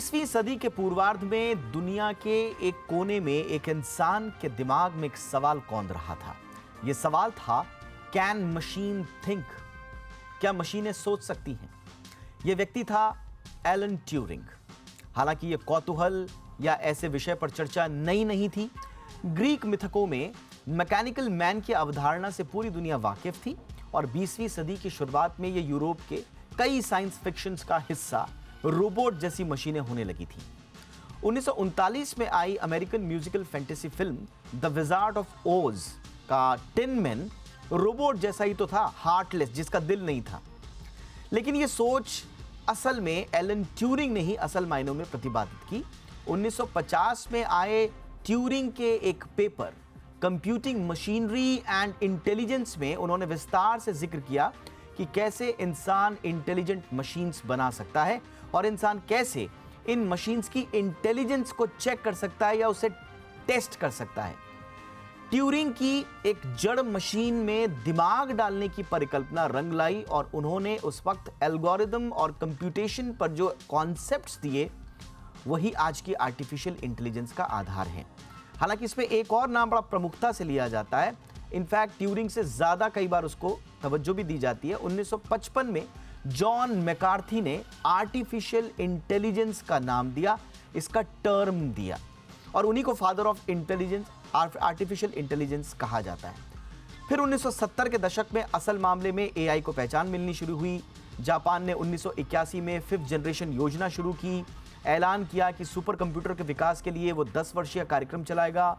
20वीं सदी के पूर्वार्ध में दुनिया के एक कोने में एक इंसान के दिमाग में एक सवाल कौंध रहा था। यह सवाल था, कैन मशीन थिंक? क्या मशीनें सोच सकती हैं? यह व्यक्ति था एलन ट्यूरिंग। हालांकि यह कौतूहल या ऐसे विषय पर चर्चा नई नहीं थी। ग्रीक मिथकों में मैकेनिकल मैन की अवधारणा से पूरी दुनिया वाकिफ थी और 20वीं सदी की शुरुआत में यह यूरोप के कई साइंस फिक्शंस का हिस्सा रोबोट जैसी मशीनें होने लगी थी। 1939 में आई American musical fantasy film the wizard of Oz का टिन मैन रोबोट जैसा ही तो था, हार्टलेस, जिसका दिल नहीं था। लेकिन यह सोच असल में एलन ट्यूरिंग ने ही असल मायनों में प्रतिपादित की। 1950 में आए ट्यूरिंग के एक paper computing machinery and intelligence में उन्होंने विस्तार से जिक्र किया कि कैसे इंसान इंटेलिजेंट मशीन्स बना सकता है और इंसान कैसे इन मशीन्स की इंटेलिजेंस को चेक कर सकता है या उसे टेस्ट कर सकता है। ट्यूरिंग की एक जड़ मशीन में दिमाग डालने की परिकल्पना रंग लाई और उन्होंने उस वक्त एल्गोरिदम और कंप्यूटेशन पर जो कॉन्सेप्ट्स दिए वही आज की आर्टिफिशियल इंटेलिजेंस का आधार है। हालांकि इसमें एक और नाम बड़ा प्रमुखता से लिया जाता है, इनफैक्ट ट्यूरिंग से ज्यादा कई बार उसको तवज्जो भी दी जाती है। 1955 में जॉन मैकार्थी ने आर्टिफिशियल इंटेलिजेंस का नाम दिया, इसका टर्म दिया और उन्हीं को father of intelligence, artificial intelligence कहा जाता है। फिर 1970 के दशक में असल मामले में एआई को पहचान मिलनी शुरू हुई। जापान ने 1981 में 5th जनरेशन योजना शुरू की, ऐलान किया कि सुपर कंप्यूटर के विकास के लिए वो 10 वर्षीय कार्यक्रम चलाएगा।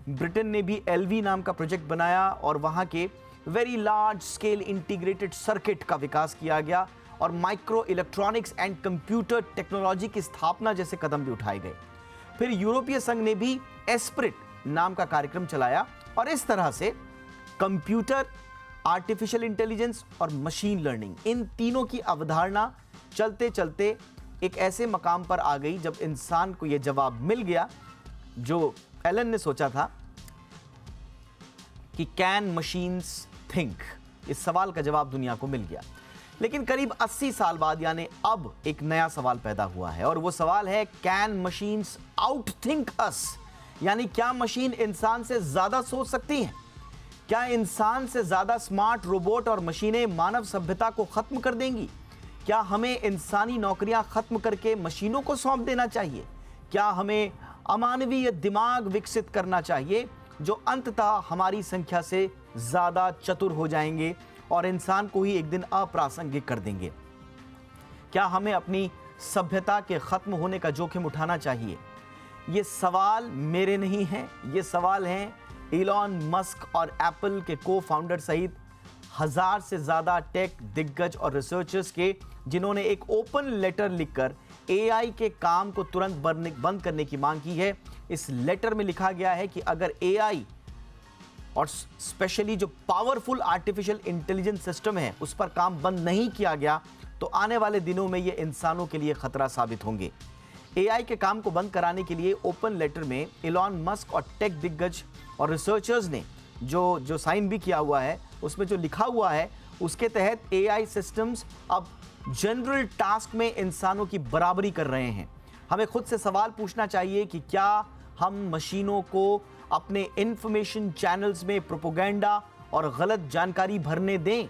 ब्रिटेन ने भी एलवी नाम का प्रोजेक्ट बनाया और वहां के very large scale integrated circuit का विकास किया गया और micro electronics and computer technology की स्थापना जैसे कदम भी उठाए गए। फिर यूरोपीय संघ ने भी एस्प्रिट नाम का कार्यक्रम चलाया और इस तरह से कंप्यूटर, आर्टिफिशियल इंटेलिजेंस और मशीन लर्निंग, इन तीनों की अवधारणा चलते चलते एक ऐसे मकाम पर आ गई जब इंसान को यह जवाब मिल गया जो एलन ने सोचा था कि कैन मशीन्स थिंक। इस सवाल का जवाब दुनिया को मिल गया। लेकिन करीब 80 साल बाद यानी अब एक नया सवाल पैदा हुआ है और वो सवाल है, कैन मशीन्स आउट थिंक अस? यानी क्या मशीन इंसान से ज्यादा सोच सकती हैं? क्या इंसान से ज्यादा स्मार्ट रोबोट और मशीनें मानव सभ्यता को खत्म कर देंगी? क्या हमें इंसानी नौकरियां खत्म करके मशीनों को सौंप देना चाहिए? क्या हमें अमानवीय दिमाग विकसित करना चाहिए जो अंततः हमारी संख्या से ज्यादा चतुर हो जाएंगे और इंसान को ही एक दिन अप्रासंगिक कर देंगे? क्या हमें अपनी सभ्यता के खत्म होने का जोखिम उठाना चाहिए? ये सवाल मेरे नहीं हैं, ये सवाल हैं इलॉन मस्क और एप्पल के को फाउंडर सहित 1000 से ज्यादा टेक दिग्गज और रिसर्चर्स के, जिन्होंने एक ओपन लेटर लिखकर एआई के काम को तुरंत बंद करने की मांग की है। इस लेटर में लिखा गया है कि अगर एआई और स्पेशली जो पावरफुल आर्टिफिशियल इंटेलिजेंस सिस्टम है उस पर काम बंद नहीं किया गया तो आने वाले दिनों में ये इंसानों के लिए खतरा साबित होंगे। एआई के काम को बंद कराने के लिए ओपन लेटर में इलॉन मस्क और टेक दिग्गज और रिसर्चर्स ने जो साइन भी किया हुआ है, उसमें जो लिखा हुआ है उसके तहत एआई सिस्टम्स अब जनरल टास्क में इंसानों की बराबरी कर रहे हैं। हमें खुद से सवाल पूछना चाहिए कि क्या हम मशीनों को अपने इंफॉर्मेशन चैनल्स में प्रोपेगेंडा और गलत जानकारी भरने दें?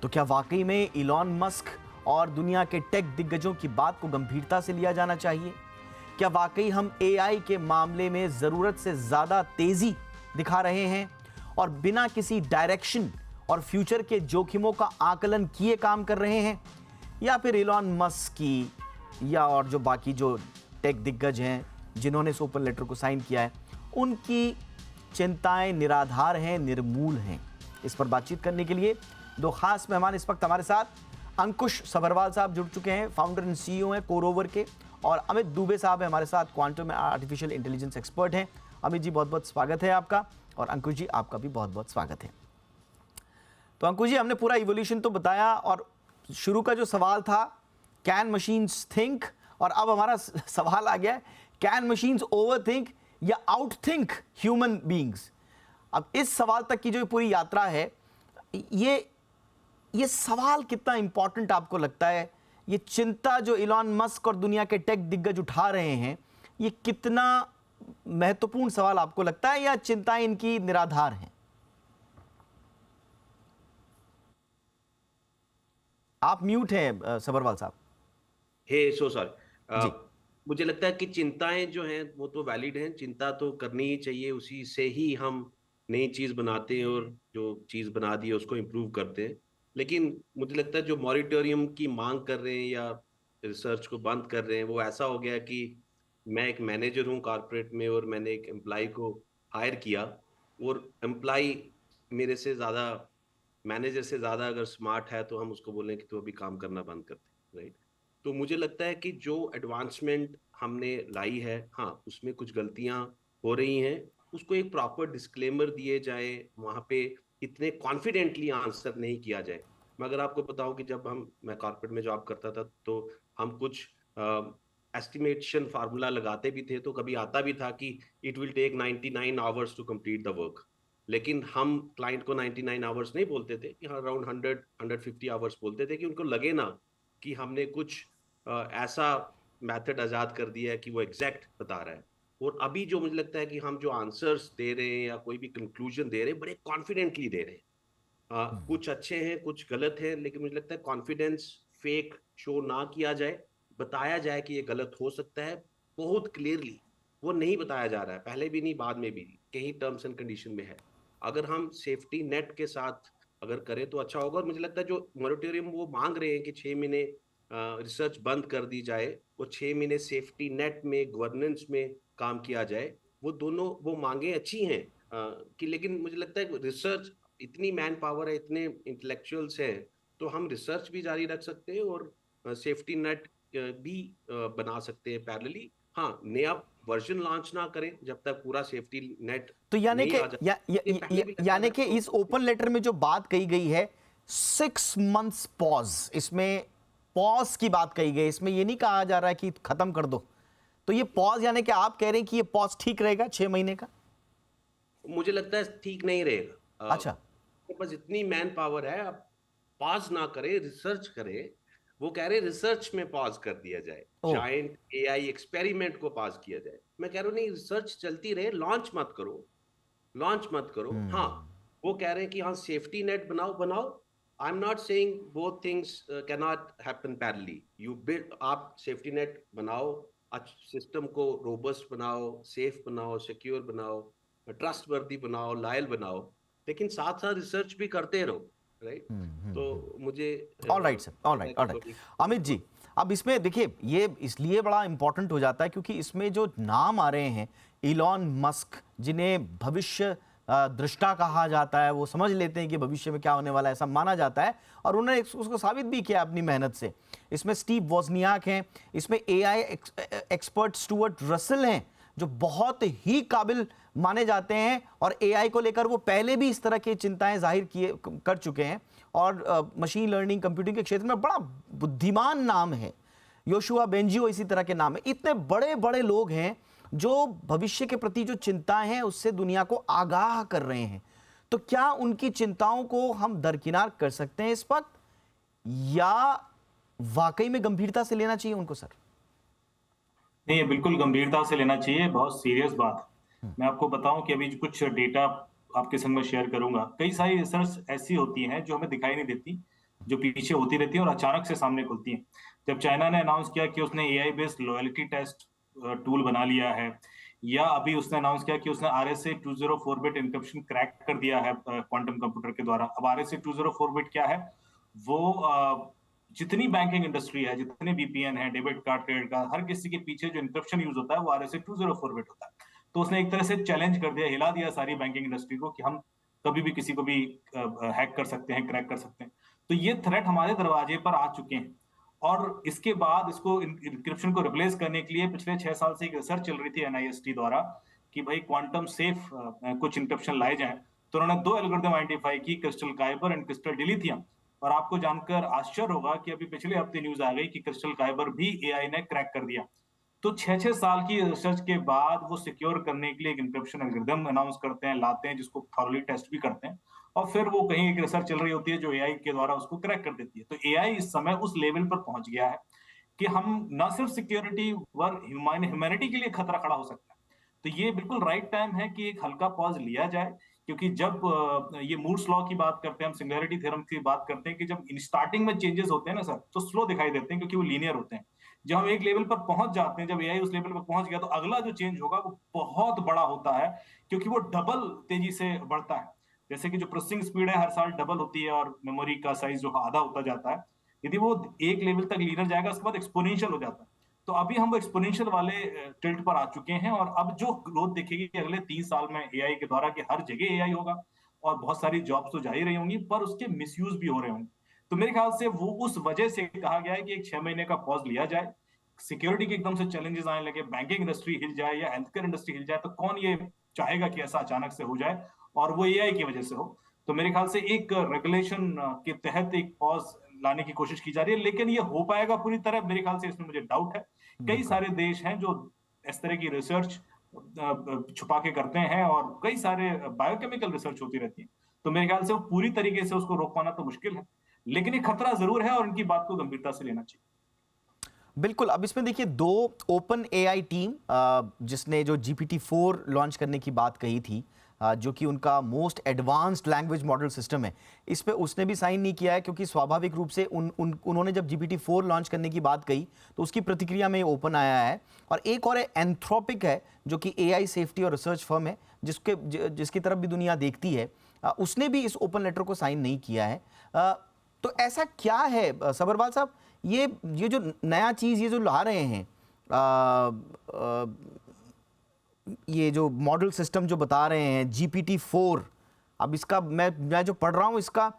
तो क्या वाकई में इलॉन मस्क और दुनिया के टेक दिग्गजों की बात को गंभीरता से लिया जाना चाहिए? क्या वाकई हम एआई के मामले में जरूरत से ज्यादा तेजी दिखा रहे हैं और बिना किसी डायरेक्शन और फ्यूचर के जोखिमों का आकलन किए काम कर रहे हैं? या फिर इलॉन मस्क की या और जो बाकी जो टेक दिग्गज हैं जिन्होंने इस ओपन लेटर को साइन किया है, उनकी चिंताएं निराधार हैं, निर्मूल हैं? इस पर बातचीत करने के लिए दो खास मेहमान इस वक्त हमारे साथ। अंकुश सभरवाल साहब जुड़ चुके हैं, फाउंडर एंड सीईओ हैं कोरोवर के, और अमित दुबे साहब हैं हमारे साथ, क्वांटम आर्टिफिशियल इंटेलिजेंस एक्सपर्ट हैं। अमित जी बहुत बहुत स्वागत है आपका, और अंकुश जी आपका भी बहुत बहुत स्वागत है। तो अंकुश जी, हमने पूरा इवोल्यूशन तो बताया और शुरू का जो सवाल था कैन मशीन्स थिंक, और अब हमारा सवाल आ गया है कैन मशीन्स ओवर थिंक या आउट थिंक ह्यूमन बीइंग्स। अब इस सवाल तक की जो पूरी यात्रा है, ये सवाल कितना इंपॉर्टेंट आपको लगता है? ये चिंता जो इलॉन मस्क और दुनिया के टेक दिग्गज उठा रहे हैं, ये कितना महत्वपूर्ण सवाल आपको लगता है, या चिंताएं इनकी निराधार हैं? आप म्यूट हैं सबरवाल साहब। हे सो सॉरी। जी। मुझे लगता है कि चिंताएं जो हैं वो तो वैलिड हैं, चिंता तो करनी ही चाहिए, उसी से ही हम नई चीज बनाते हैं और जो चीज बना दी है उसको इम्प्रूव करते हैं। लेकिन मुझे लगता है जो मॉरिटोरियम की मांग कर रहे हैं या रिसर्च को बंद कर रहे हैं, वो ऐसा हो गया कि मैं एक मैनेजर हूँ कॉर्पोरेट में और मैंने एक एम्प्लॉय को हायर किया, और एम्प्लॉय मेरे से ज्यादा, मैनेजर से ज्यादा अगर स्मार्ट है तो हम उसको बोलें कि तू अभी काम करना बंद कर दे, राइट? तो मुझे लगता है कि जो एडवांसमेंट हमने लाई है, हाँ उसमें कुछ गलतियां हो रही हैं, उसको एक प्रॉपर डिस्क्लेमर दिए जाए, वहां पे इतने कॉन्फिडेंटली आंसर नहीं किया जाए। मैं अगर आपको बताऊं कि जब मैं कॉर्पोरेट में जॉब करता था तो हम कुछ एस्टिमेशन फार्मूला लगाते भी थे, तो कभी आता भी था कि it will take 99 hours to complete the work. लेकिन हम क्लाइंट को 99 आवर्स नहीं बोलते थे, कि हाँ अराउंड 100-150 आवर्स बोलते थे, कि उनको लगे ना कि हमने कुछ ऐसा मेथड आजाद कर दिया है कि वो एग्जैक्ट बता रहा है। और अभी जो मुझे लगता है कि हम जो आंसर्स दे रहे हैं या कोई भी कंक्लूजन दे रहे हैं, बड़े कॉन्फिडेंटली दे रहे हैं। कुछ अच्छे हैं, कुछ गलत हैं, लेकिन मुझे लगता है कॉन्फिडेंस फेक शो ना किया जाए, बताया जाए कि ये गलत हो सकता है बहुत क्लियरली। वो नहीं बताया जा रहा है, पहले भी नहीं बाद में भी नहीं, कहीं टर्म्स एंड कंडीशन में है। अगर हम सेफ्टी नेट के साथ अगर करें तो अच्छा होगा। और मुझे लगता है जो मॉनिटोरियम वो मांग रहे हैं कि 6 महीने रिसर्च बंद कर दी जाए, वो 6 महीने सेफ्टी नेट में गवर्नेंस में काम किया जाए, वो दोनों वो मांगे अच्छी हैं। कि लेकिन मुझे लगता है रिसर्च, इतनी मैन पावर है, इतने इंटेलेक्चुअल्स हैं, तो हम रिसर्च भी जारी रख सकते हैं और सेफ्टी नेट भी बना सकते हैं पैरेलली। हाँ, नया वर्जन लॉन्च ना करें जब तक पूरा सेफ्टी नेट तो यानी नहीं कि आ जाए। ये पहले भी यानी था कि तो इस ओपन लेटर में जो बात कही गई है, 6 मंथ्स पॉज, इसमें पॉज की बात कही गई, इसमें ये नहीं कहा जा रहा है कि खत्म कर दो। तो ये पॉज यानी कि आप कह रहे हैं कि ये पॉज ठीक रहेगा 6 महीने का? मुझे लगता है ठीक नहीं रहेगा। अच्छा। आपके पास इतनी मैन पावर है, आप पॉज ना करें, रिसर्च करें। वो कह रहे रिसर्च में पॉज कर दिया जाए, ओ। जायंट एआई एक्सपेरिमेंट को पॉज किया जाए। मैं कह रहा हूँ नहीं, रिसर्च चलती रहे, लॉन्च मत करो, लॉन्च मत करो। हाँ, वो कह रहे हैं कि हाँ सेफ्टी नेट बनाओ बनाओ। I am not saying both things can not happen parallelly. You build, आप सेफ्टी नेट बनाओ, सिस्टम को रोबस्ट बनाओ, सेफ बनाओ, सिक्योर बनाओ, ट्रस्टवर्दी बनाओ, लॉयल बनाओ, लेकिन साथ साथ रिसर्च भी करते रहो, राइट? तो मुझे ऑल राइट सर, ऑल लगता है राइट, कि ऑल राइट। थोड़ी अमित जी, अब इसमें देखिए, ये इसलिए बड़ा इंपॉर्टेंट हो जाता है क्योंकि इसमें जो नाम आ रहे हैं, इलॉन मस्क, जिन्हें भविष्य दृष्टा कहा जाता है, वो समझ लेते हैं कि भविष्य में क्या होने वाला है, ऐसा माना जाता है, और उन्होंने उसको साबित भी किया अपनी मेहनत से। इसमें स्टीव वोजनियाक हैं, इसमें एआई एक्सपर्ट स्टुअर्ट रसेल हैं, जो बहुत ही काबिल माने जाते हैं, और एआई को लेकर वो पहले भी इस तरह की चिंताएं जाहिर किए कर चुके हैं, और मशीन लर्निंग कंप्यूटिंग के क्षेत्र में बड़ा बुद्धिमान नाम है। योशुआ बेंजियो इसी तरह के नाम है। इतने बड़े बड़े लोग हैं जो भविष्य के प्रति जो चिंताएं हैं उससे दुनिया को आगाह कर रहे हैं। तो क्या उनकी चिंताओं को हम दरकिनार कर सकते हैं इस वक्त, या वाकई में गंभीरता से लेना चाहिए उनको? सर नहीं, ये बिल्कुल गंभीरता से लेना चाहिए, बहुत सीरियस बात है। मैं आपको बताऊं कि अभी कुछ डेटा आपके संग में शेयर करूंगा। कई सारी रिसर्च ऐसी होती हैं जो हमें दिखाई नहीं देती, जो पीछे होती रहती है और अचानक से सामने खुलती हैं। जब चाइना ने अनाउंस किया कि उसने AI based loyalty test tool बना लिया है, या अभी उसने अनाउंस किया कि उसने RSA 204 बिट इंक्रिप्शन क्रैक कर दिया है क्वांटम कंप्यूटर के द्वारा। अब RSA 204 बिट क्या है? वो जितनी बैंकिंग इंडस्ट्री है, जितने VPN है, डेबिट कार्ड, क्रेडिट कार्ड, हर किसी के पीछे जो इंक्रिप्शन यूज होता है वो RSA 204 बिट होता है। तो उसने एक तरह से चैलेंज कर दिया, हिला दिया सारी बैंकिंग इंडस्ट्री को कि हम कभी भी किसी को भी हैक कर सकते हैं, क्रैक कर सकते हैं। तो ये थ्रेट हमारे दरवाजे पर आ चुके हैं, और इसके बाद इसको इंक्रिप्शन को रिप्लेस करने के लिए पिछले 6 साल से एक रिसर्च चल रही थी NIST द्वारा कि भाई क्वांटम सेफ कुछ इंक्रिप्शन लाए जाएं। तो उन्होंने 2 एल्गोरिथम आइडेंटिफाई की, क्रिस्टल काइबर एंड क्रिस्टल डिलीथियम। और आपको जानकर आश्चर्य होगा कि अभी पिछले हफ्ते न्यूज आ गई कि क्रिस्टल काइबर भी एआई ने क्रैक कर दिया। तो 6-6 साल की रिसर्च के बाद वो सिक्योर करने के लिए एक इंक्रिप्शन एल्गोरिथम अनाउंस करते हैं, लाते हैं, जिसको थॉरली टेस्ट भी करते हैं, और फिर वो कहीं एक रिसर्च चल रही होती है जो एआई के द्वारा उसको क्रैक कर देती है। तो एआई इस समय उस लेवल पर पहुंच गया है कि हम न सिर्फ सिक्योरिटी वर ह्यूमैनिटी के लिए खतरा खड़ा हो सकता है। तो ये बिल्कुल राइट टाइम है कि एक हल्का पॉज लिया जाए, क्योंकि जब ये मूर्स लॉ की बात करते हैं, हम सिंगुलैरिटी थ्योरम की बात करते हैं कि जब स्टार्टिंग में चेंजेस होते हैं ना सर, तो स्लो दिखाई देते हैं क्योंकि वो लीनियर होते हैं। जब हम एक लेवल पर पहुंच जाते हैं, जब एआई उस लेवल पर पहुंच गया, तो अगला जो चेंज होगा वो बहुत बड़ा होता है, क्योंकि वो डबल तेजी से बढ़ता है। जैसे कि जो प्रोसेसिंग स्पीड है हर साल डबल होती है और मेमोरी का साइज जो आधा होता जाता है, यदि वो एक लेवल तक लीनियर जाएगा उसके बाद एक्सपोनेंशियल हो जाता है। तो अभी हम वो एक्सपोनेंशियल वाले टिल्ट पर आ चुके हैं, और अब जो ग्रोथ दिखेगी अगले 3 साल में एआई के द्वारा, कि हर जगह एआई होगा और बहुत सारी जॉब्स तो जा ही रही होंगी, पर उसके मिसयूज भी हो रहे होंगे। तो मेरे ख्याल से वो उस वजह से कहा गया है कि एक 6 महीने का पॉज लिया जाए। सिक्योरिटी के एकदम से चैलेंजेस आने लगे, बैंकिंग इंडस्ट्री हिल जाए या हेल्थ केयर इंडस्ट्री हिल जाए, तो कौन ये चाहेगा कि ऐसा अचानक से हो जाए और वो एआई की वजह से हो। तो मेरे ख्याल से एक रेगुलेशन के तहत एक पॉज लाने की कोशिश की जा रही है, लेकिन ये हो पाएगा पूरी तरह, मेरे ख्याल से इसमें मुझे डाउट है। कई सारे देश हैं जो इस तरह की रिसर्च छुपा के करते हैं, और कई सारे बायोकेमिकल रिसर्च होती रहती है। तो मेरे ख्याल से वो पूरी तरीके से उसको रोक पाना तो मुश्किल है, लेकिन ये खतरा जरूर है और इनकी बात को गंभीरता से लेना चाहिए। बिल्कुल। अब इसमें देखिए, दो ओपन एआई टीम जिसने जो GPT-4 लॉन्च करने की बात कही थी, जो कि उनका most advanced language model system है, इस पे उसने भी साइन नहीं किया है, क्योंकि स्वाभाविक रूप से उन्होंने जब GPT-4 लॉन्च करने की बात कही तो उसकी प्रतिक्रिया में ओपन आया है। और एक और एंथ्रोपिक है, जो कि एआई सेफ्टी और रिसर्च फर्म है, जिसकी तरफ भी दुनिया देखती है, उसने भी इस ओपन लेटर को साइन नहीं किया है। तो ऐसा क्या है सभरवाल साहब, ये जो नया चीज़ ये जो ला रहे हैं, ये जो मॉडल सिस्टम जो बता रहे हैं GPT-4, अब इसका मैं जो पढ़ रहा हूँ, इसका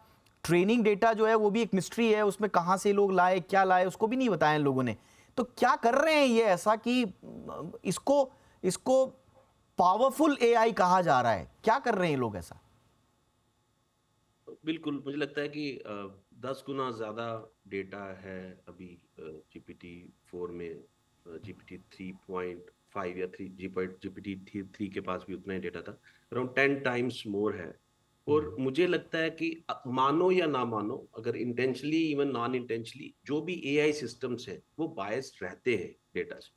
ट्रेनिंग डेटा जो है वो भी एक मिस्ट्री है, उसमें कहाँ से लोग लाए, क्या लाए, उसको भी नहीं बताया इन लोगों ने। तो क्या कर रहे हैं ये ऐसा कि इसको पावरफुल एआई कहा जा रहा है? क्या कर रहे हैं लोग ऐसा? बिल्कुल, मुझे लगता है कि 10 गुना ज्यादा डेटा है अभी GPT-4 में। GPT-3.5 या GPT-3 के पास भी उतना ही डेटा था, अराउंड 10 टाइम्स मोर है। और मुझे लगता है कि मानो या ना मानो, अगर इंटेंशनली इवन नॉन इंटेंशनली, जो भी एआई सिस्टम्स है वो बायस्ड रहते हैं डेटा से।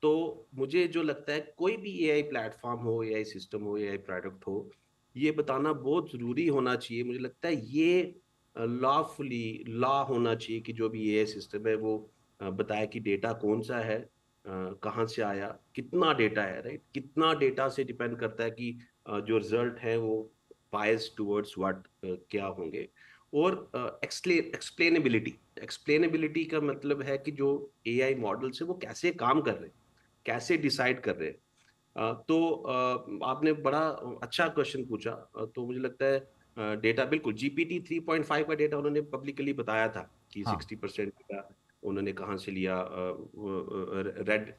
तो मुझे जो लगता है, कोई भी एआई प्लेटफॉर्म हो, एआई सिस्टम हो, एआई प्रोडक्ट हो, ये बताना बहुत जरूरी होना चाहिए। मुझे लगता है ये लॉफुली लॉ होना चाहिए कि जो भी एआई सिस्टम है वो बताए कि डेटा कौन सा है, कहाँ से आया, कितना डेटा है, राइट। कितना डेटा से डिपेंड करता है कि जो रिजल्ट है वो बायस टुवर्ड्स व्हाट क्या होंगे। और एक्सप्लेनेबिलिटी का मतलब है कि जो एआई मॉडल्स है वो कैसे काम कर रहे हैं, कैसे डिसाइड कर रहे हैं। तो आपने बड़ा अच्छा क्वेश्चन पूछा। तो मुझे लगता है डेटा बिल्कुल GPT-3.5 का डेटा उन्होंने पब्लिकली बताया था कि हाँ। 60% डेटा उन्होंने कहाँ से लिया,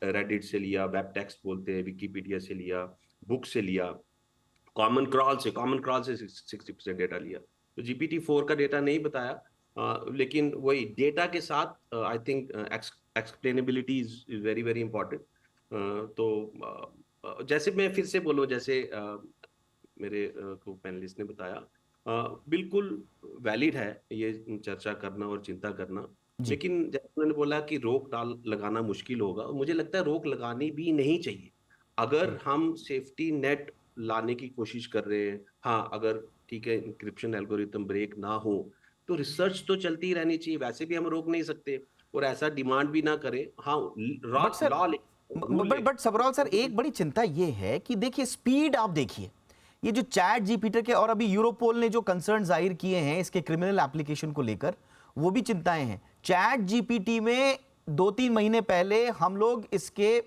रेडिट से लिया, वेब टेक्स्ट बोलते हैं, विकिपीडिया से लिया, बुक से लिया, कॉमन क्रॉल से 60% डेटा लिया। तो GPT-4 का डेटा नहीं बताया, लेकिन वही डेटा के साथ I think explainability is very very important. तो जैसे मैं फिर से बोलूँ, जैसे मेरे को पैनलिस्ट ने बताया, बिल्कुल वैलिड है ये चर्चा करना और चिंता करना, लेकिन जैसे उन्होंने बोला कि रोक लगाना मुश्किल होगा, मुझे लगता है रोक लगानी भी नहीं चाहिए। अगर हम सेफ्टी नेट लाने की कोशिश कर रहे हैं, हाँ, अगर ठीक है इंक्रिप्शन एल्गोरिथम ब्रेक ना हो तो रिसर्च तो चलती ही रहनी चाहिए, वैसे भी हम रोक नहीं सकते, और ऐसा डिमांड भी ना करें। हाँ, बट सबरवाल सर, एक बड़ी चिंता ये है कि देखिए स्पीड, आप देखिए ये जो चैट जीपीटी के, और अभी यूरोपोल ने जो कंसर्न जाहिर किए हैं इसके क्रिमिनल एप्लीकेशन को लेकर, वो भी चिंताएं हैं। चैट जीपीटी में 2-3 महीने पहले हम लोग इसके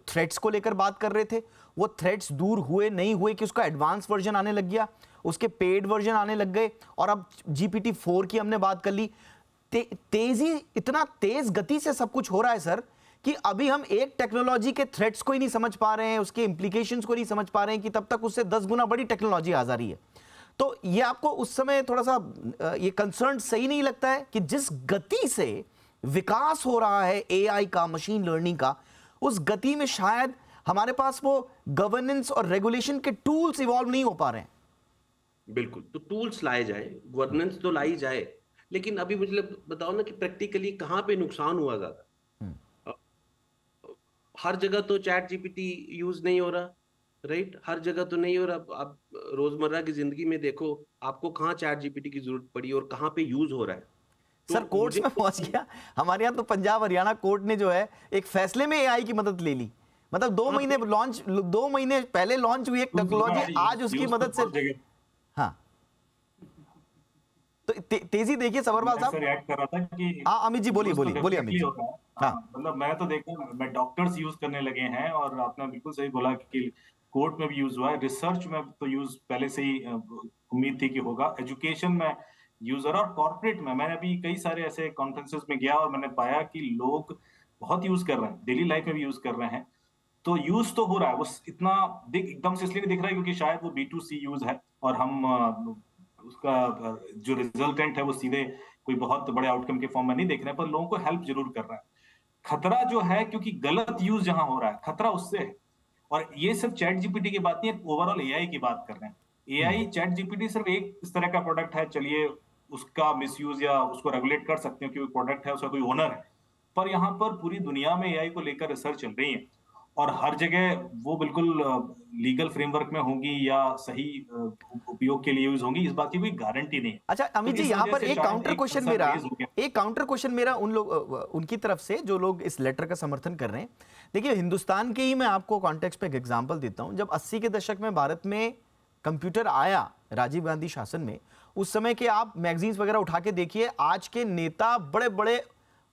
थ्रेड्स को लेकर बात कर रहे थे, वो थ्रेड्स दूर हुए नहीं हुए कि उसका एडवांस वर्जन आने लग गया, उसके पेड वर्जन आने लग गए, और अब GPT-4 की हमने बात कर ली। तेजी, इतना तेज गति से सब कुछ हो रहा है सर, कि अभी हम एक टेक्नोलॉजी के थ्रेट्स को ही नहीं समझ पा रहे हैं, उसके इंप्लीकेशंस को नहीं समझ पा रहे हैं, कि तब तक उससे 10 गुना बड़ी टेक्नोलॉजी आ जा रही है। तो ये आपको उस समय थोड़ा सा ये कंसर्न सही नहीं लगता है कि जिस गति से विकास हो रहा है एआई का, मशीन लर्निंग का, उस गति में शायद हमारे पास वो गवर्नेंस और रेगुलेशन के टूल्स इवॉल्व नहीं हो पा रहे हैं? बिल्कुल, तो टूल्स लाए जाए, गवर्नेंस तो लाई जाए, लेकिन अभी मुझे बताओ ना कि प्रैक्टिकली कहाँ पे नुकसान हुआ ज्यादा। हर जगह तो चैट जीपीटी यूज नहीं हो रहा, राइट? हर जगह तो नहीं हो रहा। आप रोजमर्रा की जिंदगी में देखो, आपको कहाँ चैट जीपीटी की जरूरत पड़ी और कहाँ पे यूज हो रहा है। सर तो कोर्ट्स मुझे में पहुंच गया हमारे यहाँ तो पंजाब हरियाणा कोर्ट ने जो है एक फैसले में एआई की मदद ले ली। मतलब 2 महीने पहले लॉन्च हुई एक यूज हो रहा टेक्नोलॉजी, है, आज उसकी यूज तो मदद से। बहुत जगह। हाँ, तो तेजी देखिए सबरवाल मैं साहब। सर ऐड कर रहा था कि हाँ अमित जी बोलिए यूज तो बोलिए बोलिए अमित डेफिनेटली जी। होता है। हाँ हाँ, मतलब मैं तो देखा, मैं डॉक्टर्स यूज करने लगे हैं, और आपने बिल्कुल सही बोला कि कोर्ट में भी यूज हुआ है, रिसर्च में तो यूज पहले से ही उम्मीद थी कि होगा, एजुकेशन में यूज हो रहा है, और कॉर्पोरेट में मैंने अभी कई सारे ऐसे कॉन्फ्रेंसेस में गया और मैंने पाया कि लोग बहुत यूज कर रहे हैं, डेली लाइफ में भी यूज कर रहे हैं। तो यूज तो हो रहा है, वो इतना एकदम से इसलिए नहीं दिख रहा है क्योंकि शायद वो B2C यूज है, और हम उसका जो रिजल्टेंट है वो सीधे कोई बहुत बड़े आउटकम के फॉर्म में नहीं देख रहे हैं, पर लोगों को हेल्प जरूर कर रहा है। खतरा जो है, क्योंकि गलत यूज जहां हो रहा है, खतरा उससे है। और ये सिर्फ चैट जीपीटी की बात नहीं है, ओवरऑल एआई की बात कर रहे हैं। एआई, चैट जीपीटी सिर्फ एक इस तरह का प्रोडक्ट है, चलिए उसका मिसयूज या उसको रेगुलेट कर सकते हो कि वो प्रोडक्ट है, उसका कोई ओनर है। पर यहाँ पर पूरी दुनिया में एआई को लेकर रिसर्च चल रही है, और हर जगह वो बिल्कुल लीगल फ्रेमवर्क में होंगी या सही उपयोग के लिए यूज होंगी, इस बात की कोई गारंटी नहीं है। अच्छा तो अमित जी, इस यहाँ वजह पर से एक शायद काउंटर एक क्वेश्चन कंसर्न मेरा रेज हो गया। उन लोग उनकी तरफ से जो लोग इस लेटर का समर्थन कर रहे हैं। देखिए हिंदुस्तान के ही मैं आपको कॉन्टेक्स्ट पे एक एग्जांपल देता हूं। जब 80 के दशक में भारत में कंप्यूटर आया राजीव गांधी शासन में, उस समय के आप मैगजीन्स वगैरह उठा के देखिए, आज के नेता बड़े बड़े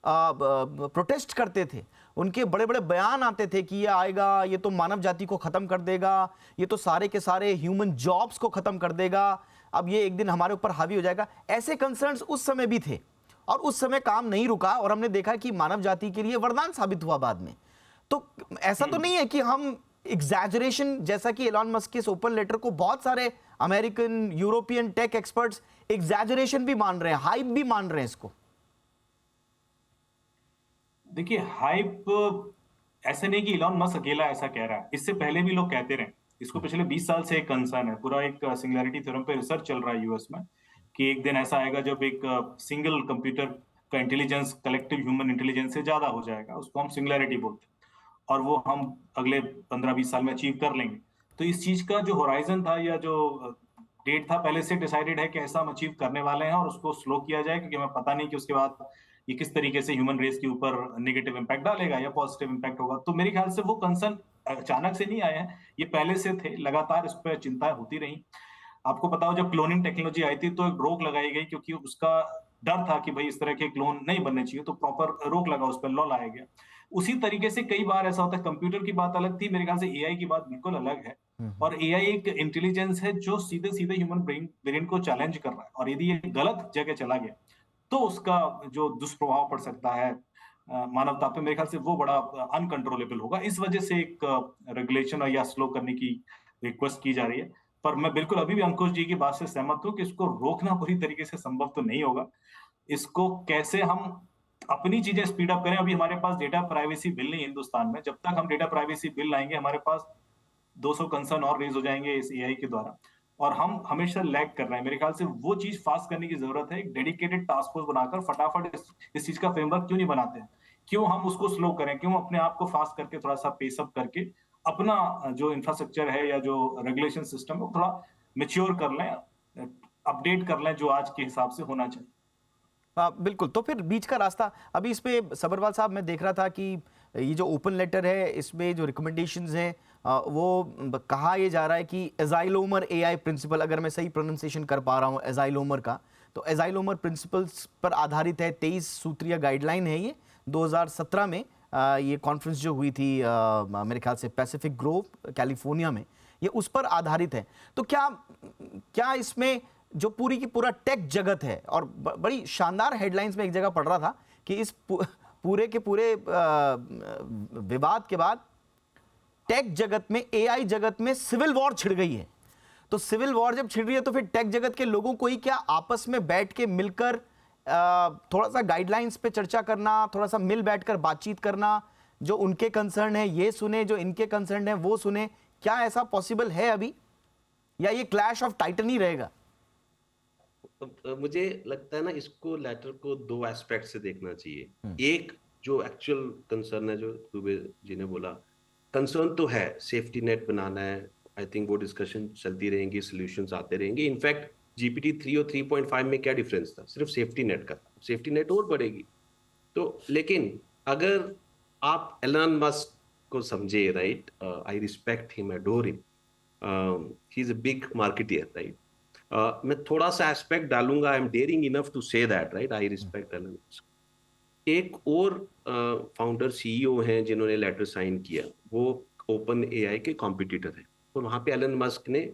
प्रोटेस्ट करते थे, उनके बड़े बड़े बयान आते थे कि ये आएगा, ये तो मानव जाति को खत्म कर देगा, ये तो सारे के सारे ह्यूमन जॉब्स को खत्म कर देगा, अब ये एक दिन हमारे ऊपर हावी हो जाएगा। ऐसे कंसर्न्स उस समय भी थे, और उस समय काम नहीं रुका, और हमने देखा कि मानव जाति के लिए वरदान साबित हुआ बाद में। तो ऐसा तो नहीं है कि हम एग्जैजरेशन, जैसा कि एलॉन मस्क के इस ओपन लेटर को बहुत सारे American European tech experts exaggeration भी मान रहे हैं, हाइप भी मान रहे हैं इसको। देखिए, हाइप ऐसे नहीं कि इलॉन मस्क अकेला ऐसा कह रहा है, इससे पहले भी लोग कहते रहे। इसको पिछले 20 साल से एक कंसर्न है, पूरा एक सिंगुलैरिटी थ्योरम पे रिसर्च चल रहा है यूएस में, कि एक दिन ऐसा आएगा जब एक सिंगल कंप्यूटर का इंटेलिजेंस कलेक्टिव ह्यूमन इंटेलिजेंस से ज्यादा हो जाएगा, उसको हम सिंगुलैरिटी बोलते हैं, और वो हम अगले 15-20 साल में अचीव कर लेंगे। तो इस चीज का जो होराइजन था या जो डेट था, पहले से डिसाइडेड है कि ऐसा हम अचीव करने वाले हैं, और उसको स्लो किया जाए, क्योंकि हमें पता नहीं कि उसके बाद ये किस तरीके से ह्यूमन रेस के ऊपर नेगेटिव इम्पैक्ट डालेगा या पॉजिटिव इम्पैक्ट होगा। तो मेरे ख्याल से वो कंसर्न अचानक से नहीं आए हैं, ये पहले से थे, लगातार इस पर चिंताएं होती रही। आपको पता हो, जब क्लोनिंग टेक्नोलॉजी आई थी तो एक रोक लगाई गई, क्योंकि उसका डर था कि भाई इस तरह के क्लोन नहीं बनने चाहिए, तो प्रॉपर रोक लगा, उस पर लॉ लाया गया। उसी तरीके से कई बार ऐसा होता है, कंप्यूटर की बात अलग थी, मेरे ख्याल से एआई की बात बिल्कुल अलग है। और एआई एक इंटेलिजेंस है जो सीधे सीधे ह्यूमन ब्रेन को चैलेंज कर रहा है, और यदि ये गलत जगह चला गया तो उसका जो दुष्प्रभाव पड़ सकता है मानवता पे, मेरे ख्याल से वो बड़ा अनकंट्रोलेबल होगा। इस वजह से एक रेगुलेशन या स्लो करने की रिक्वेस्ट की जा रही है। पर मैं बिल्कुल अभी भी अंकुश जी की बात से सहमत हूं कि इसको रोकना पूरी तरीके से संभव तो नहीं होगा। इसको कैसे हम अपनी चीजें स्पीड अप करें, अभी हमारे पास डेटा प्राइवेसी बिल नहीं है हिंदुस्तान में, जब तक हम डेटा प्राइवेसी बिल लाएंगे हमारे पास 200 कंसर्न और रेज हो जाएंगे इस एआई के द्वारा, और हम हमेशा लैग कर रहे हैं। मेरे ख्याल से वो चीज फास्ट करने की जरूरत है, एक डेडिकेटेड टास्क फोर्स बनाकर फटाफट इस चीज का फ्रेमवर्क क्यों नहीं बनाते हैं, क्यों हम उसको स्लो करें, क्यों अपने आप को फास्ट करके थोड़ा सा पेस अप करके अपना जो इंफ्रास्ट्रक्चर है या जो रेगुलेशन सिस्टम है थोड़ा मेच्योर कर लें, अपडेट कर लें, जो आज के हिसाब से होना चाहिए। बिल्कुल। तो फिर बीच का रास्ता अभी इस पे सबरवाल साहब, मैं देख रहा था कि ये जो ओपन लेटर है इसमें जो रिकमेंडेशंस हैं वो कहा ये जा रहा है कि एजाइलोमर एआई प्रिंसिपल, अगर मैं सही प्रोनाउंसिएशन कर पा रहा हूँ एजाइलोमर का, तो एजाइलोमर प्रिंसिपल्स पर आधारित है, 23 सूत्रीय गाइडलाइन है ये। 2017 में ये कॉन्फ्रेंस जो हुई थी मेरे ख्याल से पैसिफिक ग्रोव कैलिफोर्निया में, ये उस पर आधारित है। तो क्या इसमें जो पूरी की पूरा टेक जगत है, और बड़ी शानदार हेडलाइंस में एक जगह पढ़ रहा था कि इस पूरे के पूरे विवाद के बाद टेक जगत में, एआई जगत में सिविल वॉर छिड़ गई है। तो सिविल वॉर जब छिड़ रही है तो फिर टेक जगत के लोगों को ही क्या आपस में बैठ के मिलकर थोड़ा सा गाइडलाइंस पे चर्चा करना, थोड़ा सा मिल बैठकर बातचीत करना, जो उनके कंसर्न है ये सुने, जो इनके कंसर्न है वो सुने, क्या ऐसा पॉसिबल है अभी, या ये क्लैश ऑफ टाइटन ही रहेगा? मुझे लगता है ना, इसको लेटर को दो एस्पेक्ट से देखना चाहिए। एक जो एक्चुअल कंसर्न है, जो दुबे जी ने बोला, कंसर्न तो है, सेफ्टी नेट बनाना है। आई थिंक वो डिस्कशन चलती रहेंगी, सॉल्यूशंस आते रहेंगे। इनफैक्ट GPT-3 और 3.5 में क्या डिफरेंस था? सिर्फ सेफ्टी नेट का। सेफ्टी नेट और बढ़ेगी। तो लेकिन अगर आप एलन मस्क को समझे, right, I respect him, adore him, he is a big marketeer, right. मैं थोड़ा सा एस्पेक्ट डालूंगा, I am daring enough to say that, right, I respect Elon Musk. एक और फाउंडर सीईओ हैं जिन्होंने लेटर साइन किया, वो ओपन एआई के कॉम्पिटिटर हैं, और वहां पे एलन मस्क ने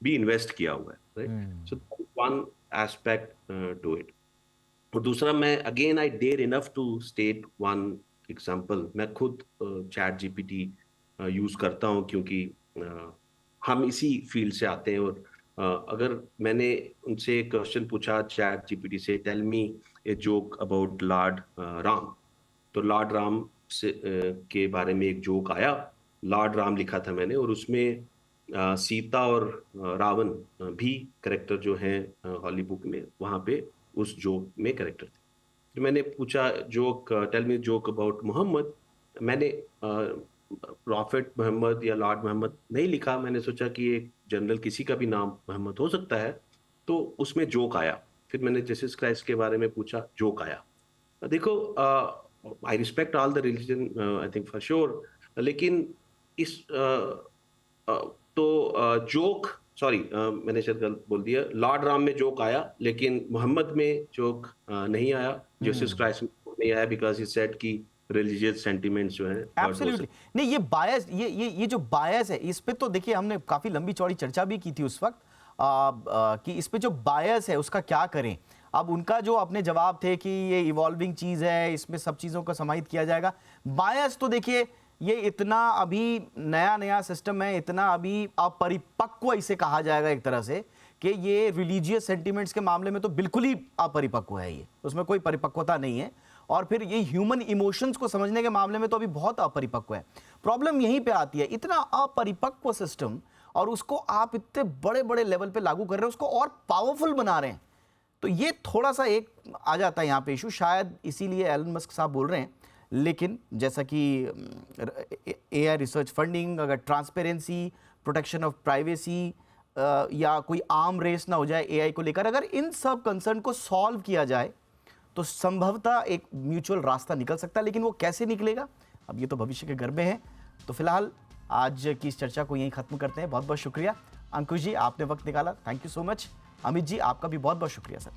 भी इन्वेस्ट किया हुआ है, right. So one aspect to it. और दूसरा, मैं again I dare enough to state one example. मैं खुद चैट जीपीटी यूज करता हूं, क्योंकि हम इसी फील्ड से आते हैं। और अगर मैंने उनसे एक क्वेश्चन पूछा चैट जीपीटी से, tell me a joke about Lord Ram, तो लॉर्ड राम से के बारे में एक जोक आया, लॉर्ड राम लिखा था मैंने, और उसमें सीता और रावण भी करेक्टर जो हैं हॉली बुक में, वहां पे उस जोक में करेक्टर थे। फिर मैंने पूछा joke, tell me joke about Mohammed, मैंने प्रॉफिट मोहम्मद या लॉर्ड मोहम्मद नहीं लिखा, मैंने सोचा कि एक जनरल किसी का भी नाम मोहम्मद हो सकता है, तो उसमें जोक आया। फिर मैंने जीसस क्राइस्ट के बारे में पूछा, जोक आया। देखो, I respect all the religion, I think for sure, लेकिन इस जोक, सॉरी, मैंने शायद गलत बोल दिया, लॉर्ड राम में जोक आया, लेकिन मोहम्मद में जोक नहीं आया, जीसस क्राइस्ट में नहीं आया, बिकॉज ही सेड कि रिलीजियस सेंटिमेंट्स जो है एब्सोल्युटली नहीं। ये बायस, ये जो बायस है, इस पे तो देखिए हमने काफी लंबी चौड़ी चर्चा भी की थी उस वक्त, कि इस पे जो बायस है उसका क्या करें। अब उनका जो अपने जवाब थे कि ये इवॉल्विंग चीज है, इसमें सब चीजों को समाहित किया जाएगा। बायस तो देखिए, ये इतना अभी नया नया सिस्टम है, इतना अभी अपरिपक्व इसे कहा जाएगा एक तरह से, कि ये रिलीजियस सेंटिमेंट्स के मामले में तो बिल्कुल ही अपरिपक्व है, ये उसमें कोई परिपक्वता नहीं है। और फिर ये ह्यूमन इमोशंस को समझने के मामले में तो अभी बहुत अपरिपक्व है। प्रॉब्लम यहीं पे आती है, इतना अपरिपक्व सिस्टम, और उसको आप इतने बड़े बड़े लेवल पे लागू कर रहे हैं, उसको और पावरफुल बना रहे हैं, तो ये थोड़ा सा एक आ जाता है यहाँ पे इशू। शायद इसीलिए एलन मस्क साहब बोल रहे हैं। लेकिन जैसा कि एआई रिसर्च फंडिंग, अगर ट्रांसपेरेंसी, प्रोटेक्शन ऑफ प्राइवेसी, या कोई आर्म रेस ना हो जाए एआई को लेकर, अगर इन सब कंसर्न को सॉल्व किया जाए तो संभवतः एक म्यूचुअल रास्ता निकल सकता है। लेकिन वो कैसे निकलेगा, अब ये तो भविष्य के घर में है। तो फिलहाल आज की इस चर्चा को यहीं खत्म करते हैं। बहुत बहुत शुक्रिया अंकुश जी, आपने वक्त निकाला, thank you so much. Amit ji, आपका भी बहुत बहुत शुक्रिया सर।